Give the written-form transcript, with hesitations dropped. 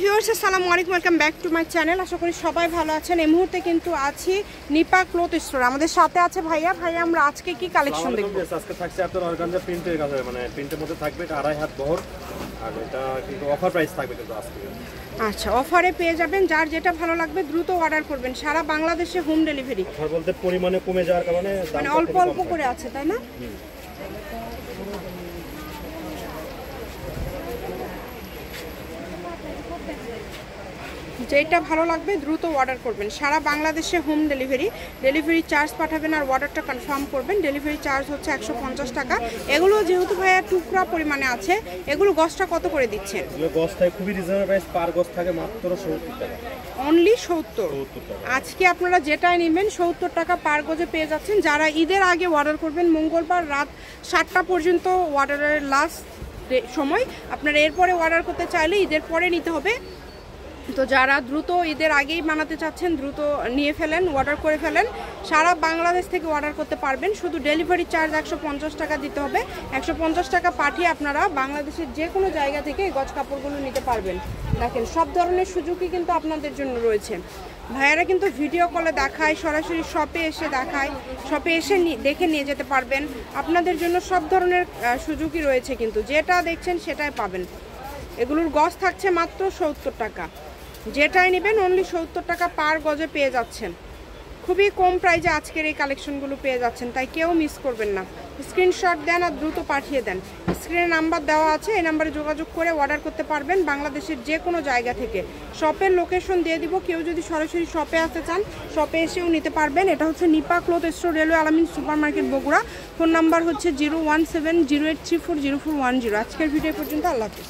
Viewers আসসালামু আলাইকুম, welcome back to my channel. আশা করি সবাই ভালো আছেন। এই মুহূর্তে কিন্তু আছি নিপা ক্লথ স্টোর। আমাদের সাথে আছে ভাইয়া। ভাইয়া আমরা আজকে কি কালেকশন দেখব? আজকে থাকছে আপনার অর্গানজা প্রিন্টের কাছে, মানে প্রিন্টের মধ্যে থাকবে এটা 2.5 হাত বহর, আর এটা কিন্তু অফার প্রাইস থাকবে কিন্তু আজকে। আচ্ছা, অফারে পেয়ে যাবেন। যার যেটা ভালো লাগবে দ্রুত অর্ডার করবেন। সারা বাংলাদেশে হোম ডেলিভারি। অফার বলতে পরিমাণে কমে যাওয়ার কারণে মানে অল্প অল্প করে আছে, তাই না? যেটা ভালো লাগবে দ্রুত অর্ডার করবেন। সারা বাংলাদেশে হোম ডেলিভারি। ডেলিভারি চার্জ পাঠাবেন আর অর্ডারটা কনফার্ম করবেন। ডেলিভারি চার্জ হচ্ছে 150 টাকা। এগুলো যেহেতু ভাইয়া টুকরা পরিমাণে আছে, এগুলো গজটা কত করে দিচ্ছেন? এগুলো গজ থাকে খুবই রিজনেবল প্রাইস, পার গজ থাকে মাত্র 70 টাকা। অনলি 70 টাকা। আজকে আপনারা যেটাই নেবেন 70 টাকা পার গজে পেয়ে যাচ্ছেন। যারা ঈদের আগে অর্ডার করবেন, মঙ্গলবার রাত 7টা পর্যন্ত অর্ডারের লাস্ট সময়, আপনারা এরপরে অর্ডার করতে চাইলে ঈদের পরে নিতে হবে। তো যারা দ্রুত ঈদের আগেই বানাতে চাচ্ছেন দ্রুত নিয়ে ফেলেন, অর্ডার করে ফেলেন। সারা বাংলাদেশ থেকে অর্ডার করতে পারবেন। শুধু ডেলিভারি চার্জ 150 টাকা দিতে হবে। 150 টাকা পাঠিয়ে আপনারা বাংলাদেশের যে কোনো জায়গা থেকে এই গজ কাপড়গুলো নিতে পারবেন। দেখেন, সব ধরনের সুযোগই কিন্তু আপনাদের জন্য রয়েছে। ভাইয়ারা কিন্তু ভিডিও কলে দেখায়, সরাসরি শপে এসে দেখায়, শপে এসে দেখে নিয়ে যেতে পারবেন। আপনাদের জন্য সব ধরনের সুযোগই রয়েছে, কিন্তু যেটা দেখছেন সেটাই পাবেন। এগুলোর গজ থাকছে মাত্র 70 টাকা। যেটাই নেবেন অনলি 70 টাকা পার গজে পেয়ে যাচ্ছেন। খুবই কম প্রাইজে আজকের এই কালেকশনগুলো পেয়ে যাচ্ছেন, তাই কেউ মিস করবেন না। স্ক্রিনশট দেন আর দ্রুত পাঠিয়ে দেন। স্ক্রিনে নাম্বার দেওয়া আছে, এই নাম্বারে যোগাযোগ করে অর্ডার করতে পারবেন বাংলাদেশের যে কোনো জায়গা থেকে। শপের লোকেশন দিয়ে দিব। কেউ যদি সরাসরি শপে আসতে চান শপে এসেও নিতে পারবেন। এটা হচ্ছে নিপা ক্লথ স্টোর, রেলওয়ে আলামিন super market, Bogura. Phone number হচ্ছে 01708340410। আজকের ভিডিও পর্যন্ত, আল্লাহ হাফেজ।